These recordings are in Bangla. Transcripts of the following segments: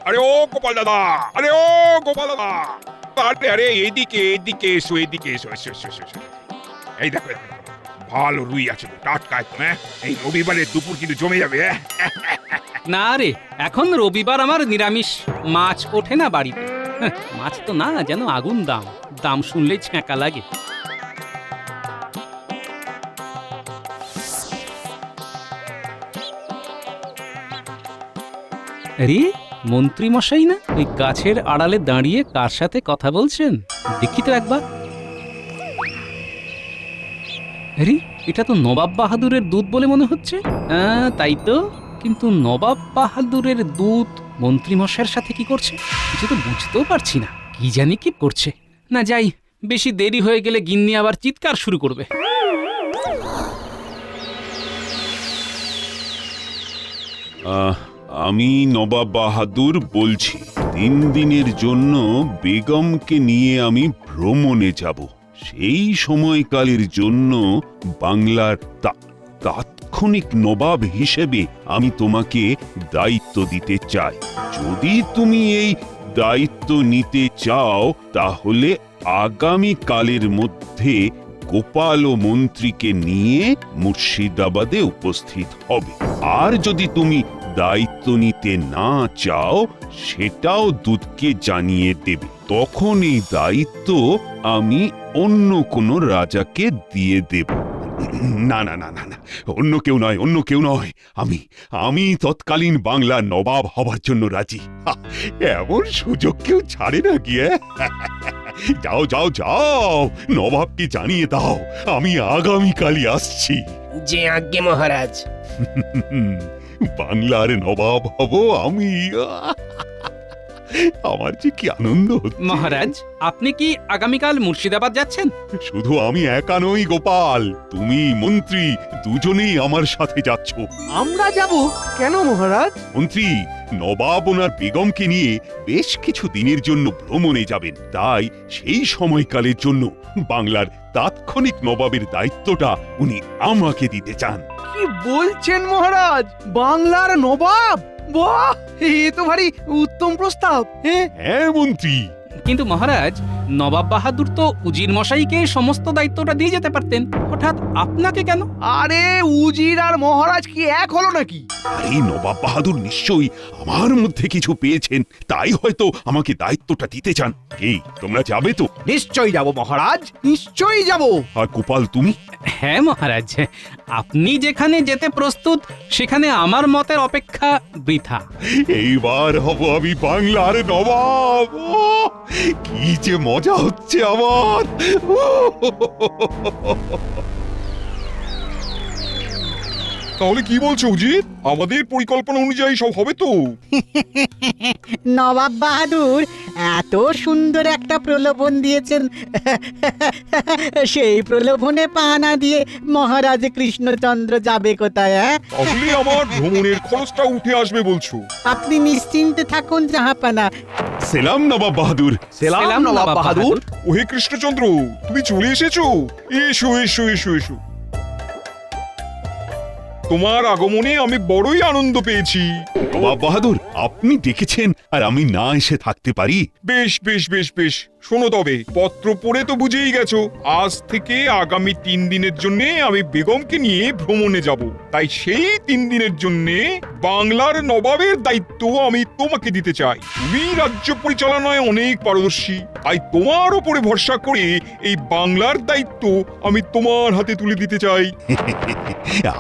আরে ও গোপাল দাদা, আরে ও গোপাল দাদা, আরে আরে এদিকে এদিকে এসো, এদিকে এসো, এসো এসো এসো এসো। এই দেখো দেখো, ভালো রুই আছে তো, টাটকা একদম। এই রবিবারের দুপুর কিন্তু জমে যাবে। না রে, এখন রবিবার আমার নিরামিষ, মাছ ওঠে না বাড়িতে। মাছ তো না, যেন আগুন দাম, দাম শুনলেই ছ্যাঁকা লাগে। আরে মন্ত্রী মশাই না, ওই গাছের আড়ালে দাঁড়িয়ে কার সাথে কথা বলছেন দেখি তো একবার। আরে এটা তো নবাব বাহাদুরের দূত বলে মনে হচ্ছে। তাই তো, কিন্তু নবাব বাহাদুরের দূত মন্ত্রী মশাইয়ের সাথে কি করছে কিছু তো বুঝতেও পারছি না। কি জানি কি করছে। না যাই, বেশি দেরি হয়ে গেলে গিন্নি আবার চিৎকার শুরু করবে। আমি নবাব বাহাদুর বলছি, 3 দিনের জন্য বেগমকে নিয়ে আমি ভ্রমণে যাব। সেই সময়কালের জন্য বাংলার তাৎক্ষণিক নবাব হিসেবে আমি তোমাকে দায়িত্ব দিতে চাই। যদি তুমি এই দায়িত্ব নিতে চাও তাহলে আগামী কালের মধ্যে গোপাল ও মন্ত্রীকে নিয়ে মুর্শিদাবাদে উপস্থিত হবে। আর যদি তুমি দায়িত্ব নিতে না চাও সেটাও দূতকে জানিয়ে দেবে। তখন এই দায়িত্ব আমি অন্য কোনো রাজাকে দিয়ে দেব। না না না না না, অন্য কেউ নয়, অন্য কেউ নয়, আমি তৎকালীন বাংলার নবাব হবার জন্য রাজি। এমন সুযোগ কেউ ছাড়ে না গিয়ে। যাও যাও যাও, নবাবকে জানিয়ে দাও আমি আগামীকালই আসছি। যে আজ্ঞে মহারাজ। বাংলার নবাব হব আমি। আমার যে কি আনন্দ হচ্ছে। মহারাজ, আপনি কি আগামীকাল মুর্শিদাবাদ যাচ্ছেন? শুধু আমি একা নই গোপাল, তুমি মন্ত্রী দুজনেই আমার সাথে যাচ্ছ। আমরা যাব কেন মহারাজ? মন্ত্রী নবাব ওনার বেগমকে নিয়ে বেশ কিছু দিনের জন্য ভ্রমণে যাবেন, তাই সেই সময়কালের জন্য বাংলার তাৎক্ষণিক নবাবের দায়িত্বটা উনি আমাকে দিতে চান। কি বলছেন মহারাজ, বাংলার নবাব? বাহ, এ তো ভারী উত্তম প্রস্তাব। হ্যাঁ মন্ত্রী। কিন্তু মহারাজ, নবাব বাহাদুর তো উজির মশাইকে সমস্ত দায়িত্বটা দিয়ে যেতে পারতেন, হঠাৎ আপনাকে কেন? আরে উজির আর মহারাজ কি এক হলো নাকি? আরে নবাব বাহাদুর নিশ্চয়ই আমার মধ্যে কিছু পেয়েছেন, তাই হয়তো আমাকে দায়িত্বটা দিতে চান। এই তোমরা যাবে তো? নিশ্চয়ই যাব মহারাজ, নিশ্চয়ই যাব। আর গোপাল তুমি? হ্যাঁ মহারাজ, আপনি যেখানে যেতে প্রস্তুত সেখানে আমার মতের অপেক্ষা বৃথা। এইবার হব আমি বাংলার নবাব। ওহ, কি যে মজা হচ্ছে আমার। তাহলে কি বলছো উজির, আমাদের পরিকল্পনা অনুযায়ী সব হবে তো? নবাব বাহাদুর এত সুন্দর একটা প্রলোভন দিয়েছেন, সেই প্রলোভনে পা না দিয়ে মহারাজ কৃষ্ণচন্দ্র যাবে কোথায়? তাহলে আমার ভ্রমণের খরচটা উঠে আসবে বলছো? আপনি নিশ্চিন্তে থাকুন জাহাপানা। সেলাম নবাব বাহাদুর। সেলাম নবাব বাহাদুর। ওহে কৃষ্ণচন্দ্র, তুমি চলে এসেছো? এসো এসো এসো এসো। তোমার আগমনে আমি বড়ই আনন্দ পেয়েছি। নবাব বাহাদুর, আপনি ডেকেছেন আর আমি না এসে থাকতে পারি? বেশ বেশ বেশ বেশ, শোনো তবে, পত্র পড়ে তো বুঝেই গেছো, আজ থেকে আগামী 3 দিনের জন্য আমি বেগমকে নিয়ে ভ্রমণে যাব। তাই সেই 3 দিনের জন্য বাংলার নবাবের দায়িত্ব আমি তোমাকে দিতে চাই। তুমি রাজ্য পরিচালনায় অনেক পারদর্শী, তাই তোমার উপরে ভরসা করে এই বাংলার দায়িত্ব আমি তোমার হাতে তুলে দিতে চাই।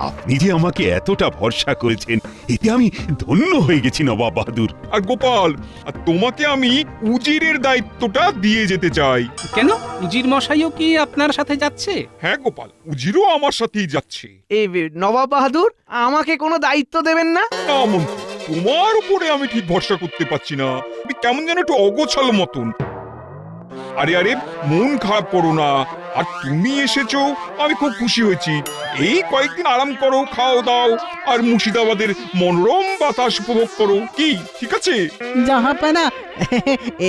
আপনি যে আমাকে এতটা ভরসা করেছেন, এতে আমি ধন্য হয়ে গেছি নবাব বাহাদুর। আর গোপাল, আর তোমাকে আমি উজিরের দায়িত্বটা দিয়ে যেতে চাই। কেন, উজির মশাইও কি আপনার সাথে যাচ্ছে? হ্যাঁ গোপাল, উজিরও আমার সাথেই যাচ্ছে। এই নবাব বাহাদুর, আমাকে কোনো দায়িত্ব দেবেন না? না মন্ত্রী, তোমার উপরে আমি ঠিক ভরসা করতে পারছি না, তুমি কেমন যেন একটু অগোছাল মতন। আরে আরে, মন খারাপ করো না, আর তুমি এসেছো আমি খুব খুশি হয়েছি। এই কয়েকদিন আরাম করো, খাও দাও, আর মুর্শিদাবাদের মনোরম বাতাস উপভোগ করো। কি ঠিক আছে? জাহাপানা,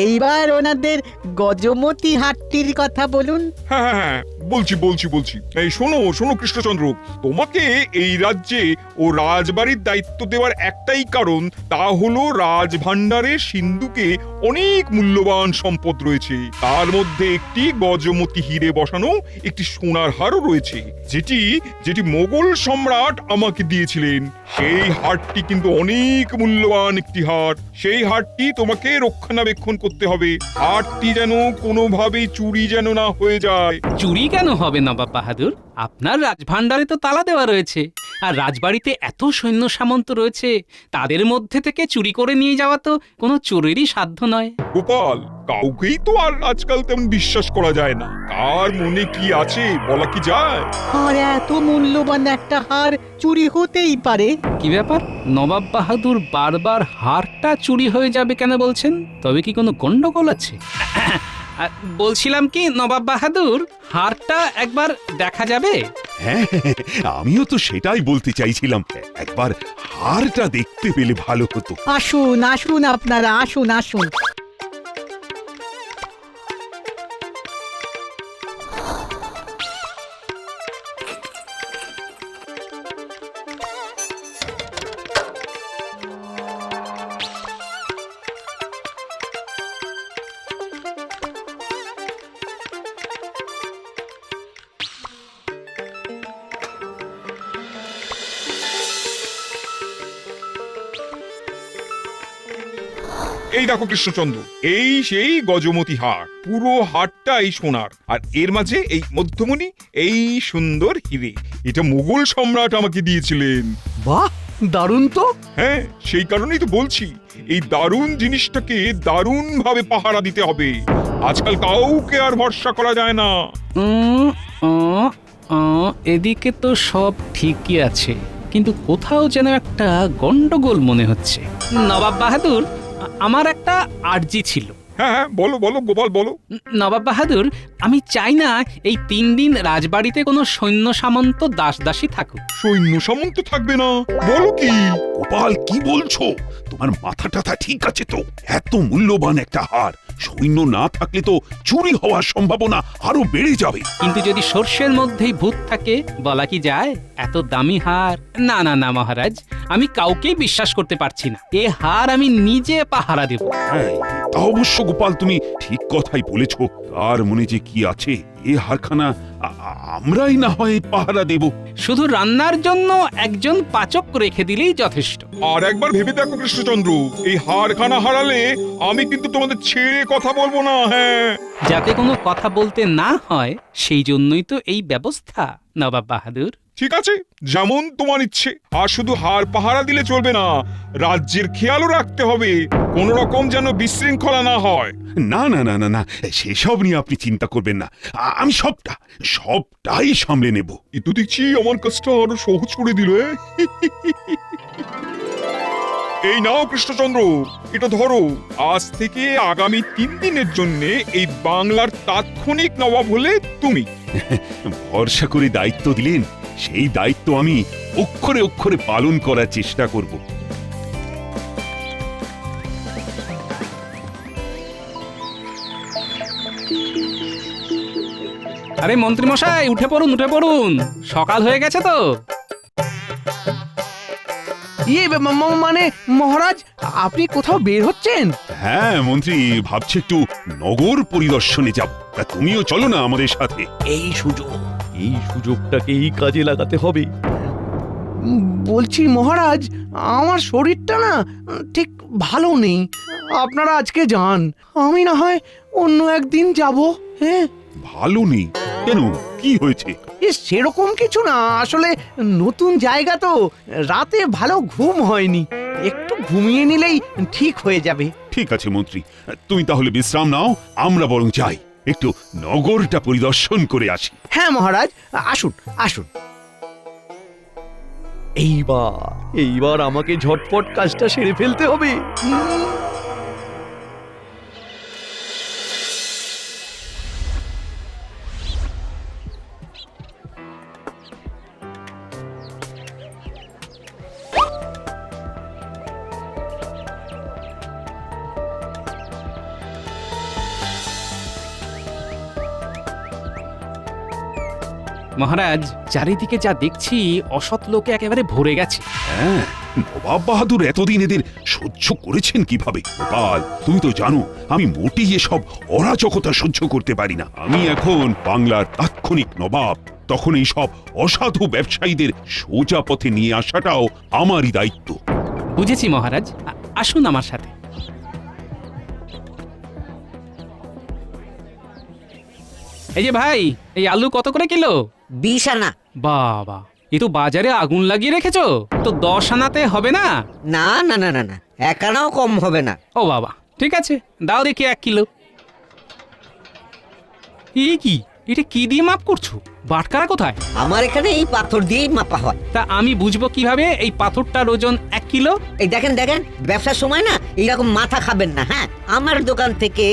এইবার ওনাদের গজমতি হাটটির কথা বলুন। হ্যাঁ হ্যাঁ হ্যাঁ, বলছি বলছি বলছি। এই শোনো শোনো কৃষ্ণচন্দ্র, তোমাকে এই রাজ্যে ও রাজবাড়ির দায়িত্ব দেওয়ার একটাই কারণ, তা হলো রাজভাণ্ডারের সিন্ধুকে অনেক মূল্যবান সম্পদ রয়েছে। তার মধ্যে একটি গজমতি হিরে বসানো একটি সোনার হারও রয়েছে, যেটি যেটি মোগল সম্রাট আমাকে দিয়েছিলেন। সেই হারটি কিন্তু অনেক মূল্যবান একটি হার। সেই হারটি তোমাকে রক্ষণাবেক্ষণ করতে হবে। হারটি যেন কোনোভাবেই চুরি যেন না হয়ে যায়। চুরি কেন হবে নবাব বাহাদুর? আপনার রাজভাণ্ডারে তো তালা দেওয়া রয়েছে, আর রাজবাড়িতে এত সৈন্য সামন্ত রয়েছে, তাদের মধ্যে থেকে চুরি করে নিয়ে যাওয়া তো কোনো চোরেরই সাধ্য নয়। গোপাল, কাউকেই তো আর আজকাল তেমন বিশ্বাস করা যায় না। কার মনে কি আছে বলা কি যায়? আর এত মূল্যবান একটা হার চুরি হতেই পারে? কি ব্যাপার, নবাব বাহাদুর বারবার হারটা চুরি হয়ে যাবে কেন বলছেন? তবে কি কোনো গন্ডগোল আছে? বলছিলাম কি নবাব বাহাদুর, হারটা একবার দেখা যাবে? হ্যাঁ, আমিও তো সেটাই বলতে চাইছিলাম। একবার হারটা দেখতে পেলে ভালো হতো। আসুন আসুন, আপনারা আসুন আসুন। এই দেখো কৃষ্ণচন্দ্র, এই সেই গজমতি হার। পুরো হারটাই সোনার, আর এর মাঝে এই মধ্যমণি এই সুন্দর হিরে। এটা মোগল সম্রাট আমাকে দিয়েছিলেন। বাহ, দারুণ তো। হ্যাঁ, সেই কারণেই তো বলছি, এই দারুণ জিনিসটাকে দারুণ ভাবে পাহারা দিতে হবে। আজকাল কাউকে আর ভরসা করা যায় না। এদিকে তো সব ঠিকই আছে, কিন্তু কোথাও যেন একটা গন্ডগোল মনে হচ্ছে। নবাব বাহাদুর, আমার একটা আর্জি ছিল। হ্যাঁ হ্যাঁ, বলো বলো গোপাল বলো। নবাব বাহাদুর, আমি চাই না এই 3 দিন রাজবাড়িতে কোনো সৈন্য সামন্ত দাসদাসী থাকুক। সৈন্য সামন্ত থাকবে না? বলো কি? গোপাল, কি বলছো? তোমার মাথা টাথা ঠিক আছে তো? এত মূল্যবান একটা হার, সৈন্য না থাকলে তো চুরি হওয়ার সম্ভাবনা আরো বেড়ে যাবে। কিন্তু যদি সর্ষের মধ্যেই ভূত থাকে, বলা কি যায়? এত দামি হার, না না না মহারাজ, আমি কাউকেই বিশ্বাস করতে পারছি না। এ হার আমি নিজে পাহারা দেব। হ্যাঁ, তা অবশ্য গোপাল, তুমি ঠিক কথাই বলেছ। কার মনে যে কি আছে, এ হারখানা আমরাই না হয় পাহারা দেব। শুধু রান্নার জন্য একজন পাচক রেখে দিলেই যথেষ্ট। আর একবার ভেবে দেখো কৃষ্ণচন্দ্র, এই হারখানা হারালে আমি কিন্তু তোমাদের ছেড়ে কথা বলবো না। হ্যাঁ, যাতে কোনো কথা বলতে না হয়, সেই জন্যই তো এই ব্যবস্থা নবাব বাহাদুর। ঠিক আছে, যেমন তোমার ইচ্ছে। আর শুধু হার পাহারা দিলে চলবে না, রাজ্যের খেয়ালও রাখতে হবে, কোন রকম যেন বিশৃঙ্খলা না হয়। না না না না না, সেসব নিয়ে আপনি চিন্তা করবেন না। আমি সবটাই সামলে নেব। এ তো দেখছি আমার কাজটা আরো সহজ করে দিল। এই নাও কৃষ্ণচন্দ্র, এটা ধরো। আজ থেকে আগামী 3 দিনের জন্য এই বাংলার তাৎক্ষণিক নবাব হলে তুমি। ভরসা করে দায়িত্ব দিলেন, সেই দায়িত্ব আমি অক্ষরে অক্ষরে পালন করার চেষ্টা করব। আরে মন্ত্রী মশাই, উঠে পড়ুন উঠে পড়ুন, সকাল হয়ে গেছে তো। মানে মহারাজ, আপনি কোথাও বের হচ্ছেন? হ্যাঁ মন্ত্রী, ভাবছি একটু নগর পরিদর্শনে যাব। তা তুমিও চলো না আমাদের সাথে। এই সুযোগটাকেই কাজে লাগাতে হবে। বলছি মহারাজ, আমার শরীরটা না ঠিক ভালো নেই। আপনারা আজকে যান, আমি না হয় অন্য একদিন যাব। হ্যাঁ। ভালো নেই কেন? কি হয়েছে? সেরকম কিছু না, আসলে নতুন জায়গা তো, রাতে ভালো ঘুম হয়নি। একটু ঘুমিয়ে নিলেই ঠিক হয়ে যাবে। ঠিক আছে মন্ত্রী, তুমি তাহলে বিশ্রাম নাও, আমরা বরং যাই, একটু নগরটা পরিদর্শন করে আসি। হ্যাঁ মহারাজ, আসুন আসুন। এইবার আমাকে ঝটপট কাজটা সেরে ফেলতে হবে। মহারাজ, চারিদিকে যা দেখছি অসৎ লোকে একেবারে ভরে গেছে। হ্যাঁ, নবাব বাহাদুর এতদিন এদের সহ্য করেছেন কিভাবে? গোপাল, তুমি তো জানো আমি মোটেই এসব অরাজকতা সহ্য করতে পারি না। আমি এখন বাংলার তাৎক্ষণিক নবাব, তখন এই সব অসাধু ব্যবসায়ীদের সোজা পথে নিয়ে আসাটাও আমারই দায়িত্ব। বুঝেছি মহারাজ, আসুন আমার সাথে। এই যে ভাই, এই আলু কত করে কিলো? 20 আনা। বাবা, এ তো বাজারে আগুন লাগিয়ে রেখেছো, তো 10 আনাতে হবে না? না না না না না, 1 আনাও কম হবে না। ও বাবা, ঠিক আছে, দাও দেখি 1 কিলো। এই কি, এটা কি দিয়ে মাপ করছো? বাটখারা কোথায়? আমার এখানে এই পাথর দিয়েই মাপা হয়। তা আমি বুঝবো কিভাবে এই পাথরটার ওজন 1 কিলো? এই দেখেন দেখেন, ব্যবসার সময় না এইরকম মাথা খাবেন না। হ্যাঁ, আমার দোকান থেকে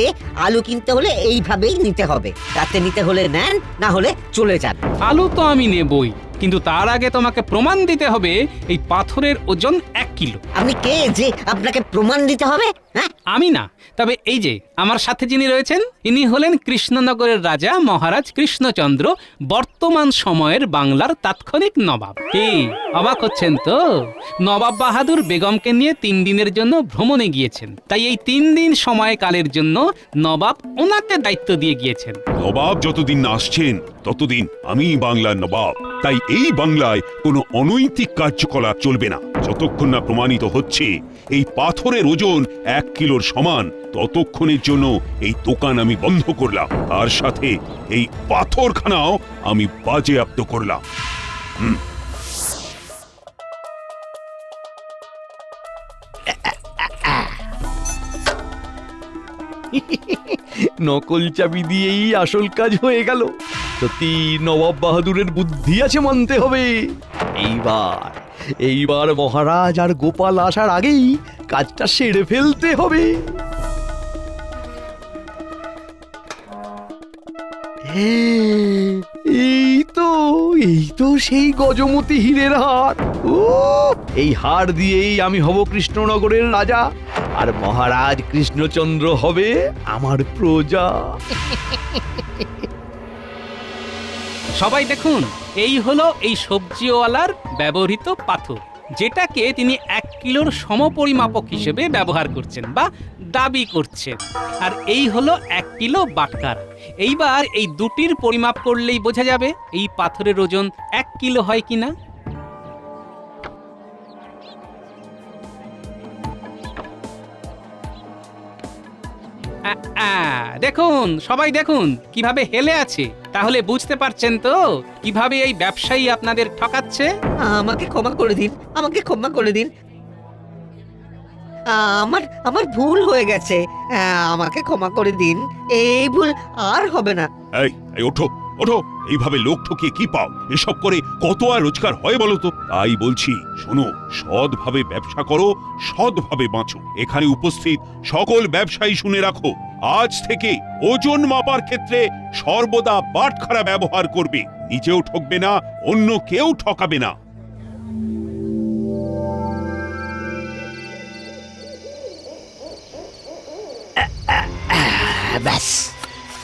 আলু কিনতে হলে এইভাবেই নিতে হবে। রাতে নিতে হলে নেন, না হলে চলে যান। আলু তো আমি নেবই, কিন্তু তার আগে তোমাকে প্রমাণ দিতে হবে এই পাথরের ওজন 1 কিলো। আপনি কে যে আপনাকে প্রমাণ দিতে হবে? হ্যাঁ, আমি না, তবে এই যে আমার সাথে যিনি রয়েছেন, ইনি হলেন কৃষ্ণনগরের রাজা মহারাজ কৃষ্ণচন্দ্র, বর্তমান সময়ের বাংলার তাৎক্ষণিক নবাব। কি অবাক হচ্ছেন তো? নবাব বাহাদুর বেগমকে নিয়ে 3 দিনের জন্য ভ্রমণে গিয়েছেন, তাই এই 3 দিন সময়কালের জন্য নবাব ওনাকে দায়িত্ব দিয়ে গিয়েছেন। নবাব যতদিন না আসছেন ততদিন আমি বাংলার নবাব, তাই এই বাংলায় কোনো অনৈতিক কার্যকলাপ চলবে না। যতক্ষণ না প্রমাণিত হচ্ছে এই পাথরের ওজন 1 কিলোর সমান, ততক্ষণের জন্য এই দোকান আমি বন্ধ করলাম, তার সাথে এই পাথরখানাও আমি বাজেয়াপ্ত করলাম। নকল চাবি দিয়েই আসল কাজ হয়ে গেল। সত্যি নবাব বাহাদুরের বুদ্ধি আছে মানতে হবে। এইবার মহারাজ আর গোপাল আসার আগেই কাজটা সেরে ফেলতে হবে। এই তো সেই গজমতি হীরের হার। ও, এই হার দিয়েই আমি হব কৃষ্ণনগরের রাজা, আর মহারাজ কৃষ্ণচন্দ্র হবে আমার প্রজা। সবাই দেখুন, এই হলো এই সবজিওয়ালার ব্যবহৃত পাথর, যেটাকে তিনি 1 কিলোর সমপরিমাপক হিসেবে ব্যবহার করছেন বা দাবি করছেন। আর এই হলো 1 কিলো বাটখারা। এইবার এই দুটির পরিমাপ করলেই বোঝা যাবে এই পাথরের ওজন 1 কিলো হয় কিনা। দেখুন, সবাই দেখুন কিভাবে হেলে আছে। তাহলে বুঝতে পারছেন তো কিভাবে এই ব্যবসায়ী আপনাদের ঠকাচ্ছে। আমাকে ক্ষমা করে দিন, আমাকে ক্ষমা করে দিন। আমার ভুল হয়ে গেছে, আমাকে ক্ষমা করে দিন। এই ভুল আর হবে না। এই ওঠো ওঠো, এইভাবে লোক ঠকিয়ে কি পাও? এসব করে কত আর রোজগার হয় বলো তো? তাই বলছি, শোনো, সৎভাবে ব্যবসা করো, সৎভাবে বাঁচো। এখানে উপস্থিত সকল ব্যবসায়ী শুনে রাখো, আজ থেকে ওজন মাপার ক্ষেত্রে সর্বদা বাটখারা ব্যবহার করবে। নিজেও ঠকবে না, অন্য কেউ ঠকাবে না। ব্যাস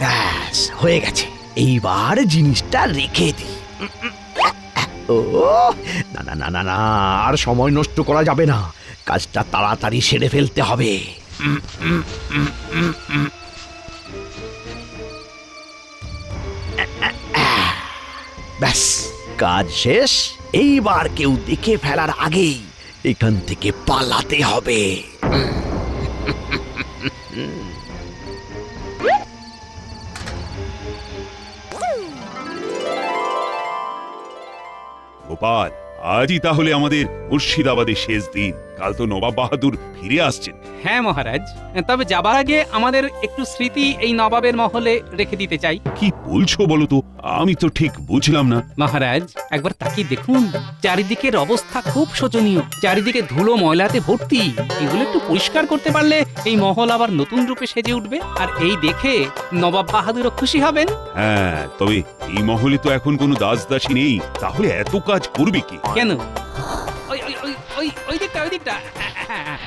ব্যাস, হয়ে গেছে। এইবার জিনিসটা রেখে দিই। ও, না না না না না, আর সময় নষ্ট করা যাবে না, কাজটা তাড়াতাড়ি সেরে ফেলতে হবে। ব্যাস, কাজ শেষ। এইবার কেউ দেখে ফেলার আগেই এখান থেকে পালাতে হবে। গোপাল, আজই তাহলে আমাদের মুর্শিদাবাদের শেষ দিন। কাল তো নবাব বাহাদুর ফিরে আসছেন। হ্যাঁ মহারাজ, তবে যাবার আগে আমাদের একটু স্মৃতি এই নবাবের মহলে রেখে দিতে চাই। কি বলছো বলো তো? আমি তো ঠিক বুঝলাম না। মহারাজ, একবার তাকিয়ে দেখুন, চারিদিকের অবস্থা খুব শোচনীয়। চারিদিকে ধুলো ময়লাতে ভর্তি। এগুলো একটু পরিষ্কার করতে পারলে এই মহল আবার নতুন রূপে সেজে উঠবে, আর এই দেখে নবাব বাহাদুরও খুশি হবেন। হ্যাঁ, তবে এই মহলে তো এখন কোনো দাসদাসী নেই, তাহলে এত কাজ করবে কি? কেন? ওই ওই ওই ওই ওই দিকটা, ওই দিকটা। হ্যাঁ,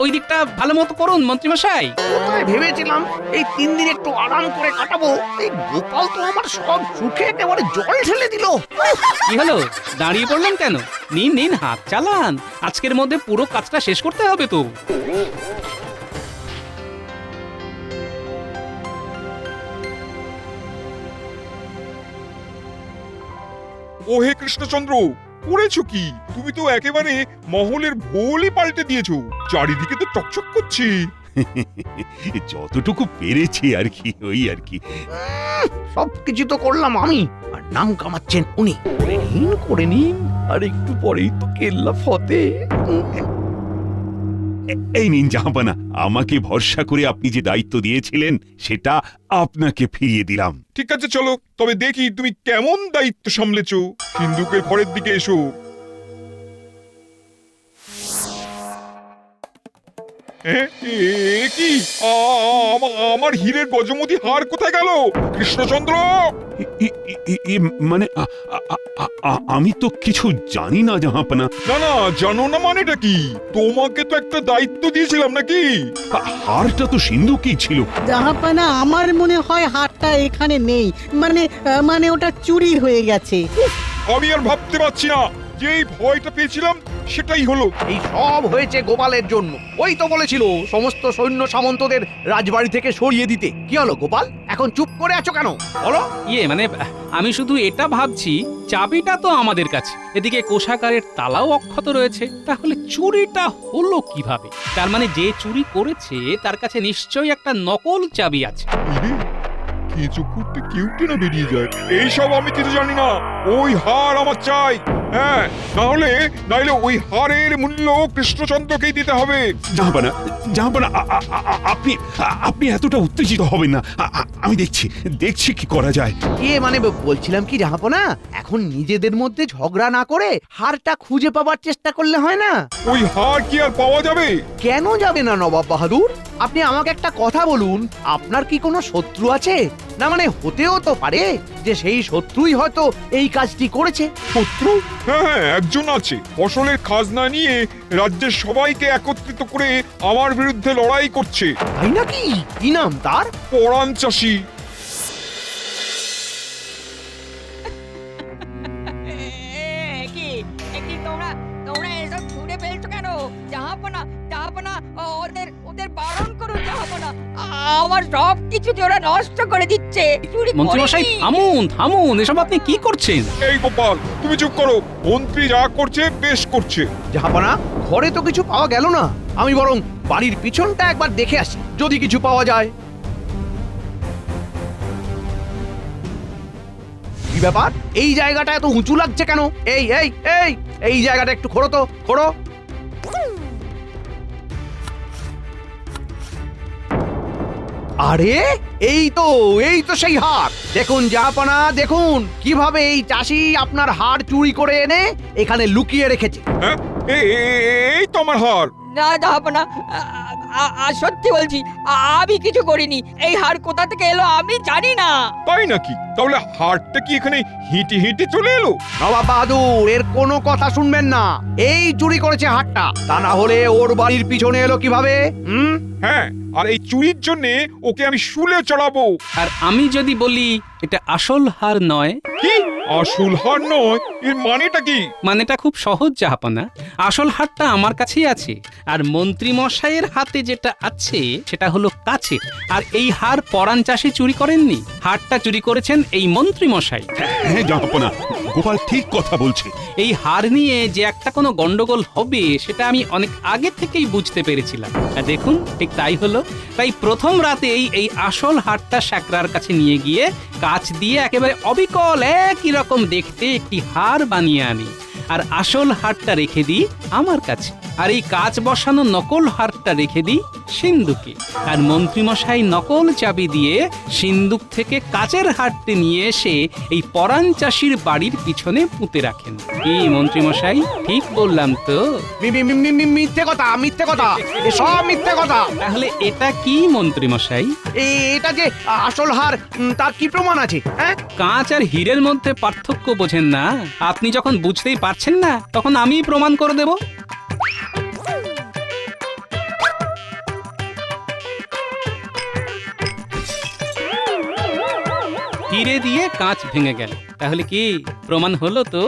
ওই দিকটা ভালো মতো করুন মন্ত্রীমশাই। কোথায় ভেবেছিলাম এই 3 দিন একটু আরাম করে কাটাবো, এই গোপাল তো আমার সব সুখে একেবারে জল ঢেলে দিল। কি হলো, দাঁড়িয়ে পড়লেন কেন? নিন নিন, হাত চালান, আজকের মধ্যে পুরো কাজটা শেষ করতে হবে তো। ও হে কৃষ্ণচন্দ্র, করেছো কি? তুমি তো একেবারে মহলের ভোলই পাল্টে দিয়েছো, চারিদিকে তো চকচক করছে। যতটুকু পেরেছি আর কি, ওই আর কি। সবকিছু তো করলাম আমি, আর নাম কামাচ্ছেন উনি। করে নিন, আর একটু পরেই তো কেল্লা ফতে। এই নিন জাহাপানা, আমাকে ভরসা করে আপনি যে দায়িত্ব দিয়েছিলেন সেটা আপনাকে ফিরিয়ে দিলাম। ঠিক আছে, চলো তবে দেখি তুমি কেমন দায়িত্ব সামলেছো। সিন্ধুকের ঘরের দিকে এসো। কি আমার হীরের গজমতি হার কোথায় গেল কৃষ্ণচন্দ্র? মানে আমি তো কিছু জানি না জাহাপানা। না না, জানো না মানেটা কি? তোমাকে তো একটা দায়িত্ব দিয়েছিলাম নাকি? হারটা তো সিন্ধুকেই ছিল। জাহাপানা, আমার মনে হয় হারটা এখানে নেই, মানে ওটা চুরি হয়ে গেছে। আমি আর ভাবতে পারছি না, যেই ভয়টা পেয়েছিলাম সেটাই হলো। এই সব হয়েছে গোপালের জন্য। ওই তো বলেছিল সমস্ত সৈন্য সামন্তদের রাজবাড়ি থেকে সরিয়ে দিতে। কি হলো গোপাল, এখন চুপ করে আছো কেন বলো? মানে আমি শুধু এটা ভাবছি, চাবিটা তো আমাদের কাছে, এদিকে কোষাগারের তালাও অক্ষত রয়েছে, তাহলে চুরিটা হলো কিভাবে? তার মানে যে চুরি করেছে তার কাছে নিশ্চয়ই একটা নকল চাবি আছে। কিছু করতে কেউটে না বেরিয়ে যায়। এইসব আমি কিছু জানি না। ওই হার আমার চাই। হ্যাঁ, নাহলে ওই হারের মূল্য কৃষ্ণচন্দ্রকেই দিতে হবে। জাহাপানা, আপনি এতটা উত্তেজিত হবেন না। আমি দেখছি কি করা যায়। মানে বলছিলাম কি জাহাপনা, এখন নিজেদের মধ্যে ঝগড়া না করে হারটা খুঁজে পাবার চেষ্টা করলে হয় না? ওই হার কি আর পাওয়া যাবে? কেন যাবে না নবাব বাহাদুর? আপনি আমাকে একটা কথা বলুন, আপনার কি কোনো শত্রু আছে? না মানে হতেও তো পারে যে সেই শত্রুই হয়তো এই কাজটি করেছে। শত্রু? হ্যাঁ, একজন আছে। ফসলের খাজনা নিয়ে রাজ্যের সবাইকে একত্রিত করে আমার বিরুদ্ধে লড়াই করছে। তাই নাকি? কি নাম তার? পরাণ চাষী। তোমরা এসব ছুঁড়ে ফেলছো কেন? জাহাপনা, ওদের বারণ করুন জাহাপনা। আমার সব কিছু ওরা নষ্ট করে দিচ্ছে। মন্ত্রীমশাই থামুন, এসব আপনি কি করছেন? এই গোপাল, তুমি চুপ করো। মন্ত্রী যা করছে বেশ করছে। জাহাপনা, ঘরে তো কিছু পাওয়া গেল না, আমি বরং বাড়ির পিছনটা একবার দেখে আসি, যদি কিছু পাওয়া যায়। কি ব্যাপার, এই জায়গাটা এত উঁচু লাগছে কেন? এই জায়গাটা একটু খোঁড়ো তো, খোঁড়ো। আরে এই তো সেই হার। দেখুন জাহাপনা, দেখুন কিভাবে এই চাষি আপনার হার চুরি করে এনে এখানে লুকিয়ে রেখেছে। হ্যাঁ, এই তো আমার হার। না জাহাপনা, সত্যি বলছি, আমি কিছু করিনি। এই হার কোথা থেকে এলো আমি জানি না। তাই নাকি? তাহলে হারটা কি এখানে হেঁটে হেঁটে চলে এলো? নবাব বাহাদুর, এর কোনো কথা শুনবেন না। এই চুরি করেছে হারটা, তা না হলে ওর বাড়ির পিছনে এলো কিভাবে? হ্যাঁ, আর এই চুরির জন্য ওকে আমি শুলে চড়াবো। আর আমি যদি বলি এটা আসল হার নয়? কি আসল হার নয়? এর মানেটা কি? মানেটা খুব সহজ জাহাপনা। আসল হারটা আমার কাছেই আছে, আর মন্ত্রী মশাইয়ের হাতে যেটা আছে সেটা হলো কাছে। আর এই হার পরাণ চাষি চুরি করেননি, হারটা চুরি করেছেন এই মন্ত্রী মশাই। হ্যাঁ জাহাপানা, গোপাল ঠিক কথা বলছে। এই হার নিয়ে যে একটা কোনো গন্ডগোল হবে সেটা আমি অনেক আগে থেকেই বুঝতে পেরেছিলাম। আর দেখুন ঠিক তাই হলো। তাই প্রথম রাতেই এই আসল হারটা স্যাকরার কাছে নিয়ে গিয়ে কাচ দিয়ে একেবারে অবিকল একই রকম দেখতে একটি হার বানিয়ে আনি, আর আসল হারটা রেখে দিই আমার কাছে, আর এই কাচ বসানো নকল হারটা রেখে দিই সিন্ধুকে। আর মন্ত্রীমশাই নকল চাবি দিয়ে সিন্ধুক থেকে কাচের হারটি নিয়ে এসে এই পরাণ চাষির বাড়ির পিছনে পুঁতে রাখেন। কি মন্ত্রীমশাই, ঠিক বললাম তো? মিথ্যে কথা, সব মিথ্যে কথা। তাহলে এটা কি মন্ত্রীমশাই? এটা যে আসল হার, তার কি প্রমাণ আছে? হ্যাঁ, কাঁচ আর হীরের মধ্যে পার্থক্য বোঝেন না? আপনি যখন বুঝতেই পারছেন না তখন আমিই প্রমাণ করে দেব। দিয়ে কাঁচ ভেঙে গেল। তাহলে কি প্রমাণ হলো তো?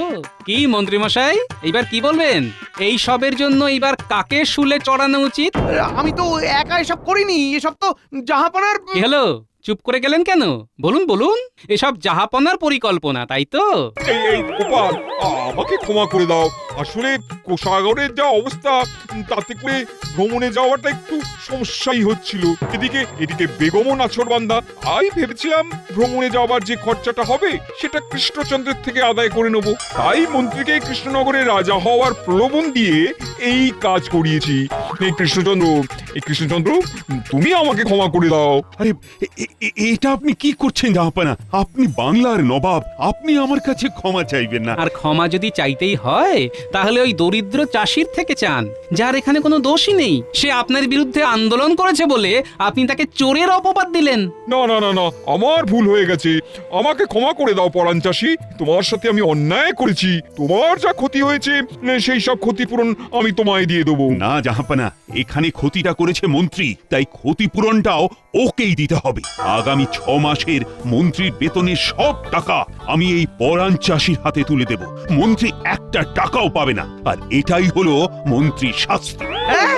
কি মন্ত্রীমশাই, এইবার কি বলবেন? এই সবের জন্য এইবার কাকে শুলে চড়ানো উচিত? আমি তো একা এসব করিনি, এসব তো জাহাপনার। কি হলো, চুপ করে গেলেন কেন? বলুন বলুন, এসব জাহাপনার পরিকল্পনা, তাই তো? এই গোপাল, আমাকে ক্ষমা করে দাও। আসলে কোষাগরের যা অবস্থা, তাতে করে ভ্রমণে যাওয়াটা একটু সমস্যাই হচ্ছিল। এদিকে বেগমও নাছোড়বান্দা। আমি ভেবেছিলাম ভ্রমণে যাওয়ার যে খরচাটা হবে সেটা কৃষ্ণচন্দ্রের থেকে আদায় করে নেব। তাই মন্ত্রীকে কৃষ্ণনগরের রাজা হওয়ার প্রলোভন দিয়ে এই কাজ করিয়েছি। এই কৃষ্ণচন্দ্র, তুমি আমাকে ক্ষমা করে দাও। আরে এটা আপনি কি করছেন জাহাপানা? আপনি বাংলার নবাব, আপনি আমার কাছে ক্ষমা চাইবেন না। আর ক্ষমা যদি চাইতেই হয় তাহলে ওই দরিদ্র চাষির থেকে চান, যার এখানে কোনো দোষই নেই। সে আপনার বিরুদ্ধে আন্দোলন করেছে বলে আপনি তাকে চোরের অপবাদ দিলেন। না না না না, আমার ভুল হয়ে গেছে। আমাকে ক্ষমা করে দাও পরাণ চাষি। তোমার সাথে আমি অন্যায় করেছি। তোমার যা ক্ষতি হয়েছে সেই সব ক্ষতিপূরণ আমি তোমায় দিয়ে দেবো। না জাহাপানা, এখানে ক্ষতিটা করেছে মন্ত্রী, তাই ক্ষতিপূরণটাও ওকেই দিতে হবে। আগামী 6 মাসের মন্ত্রীর বেতনের সব টাকা আমি এই পরাণ চাষির হাতে তুলে দেব। মন্ত্রী একটা টাকাও পাবে না, আর এটাই হলো মন্ত্রীর শাস্তি। হ্যাঁ,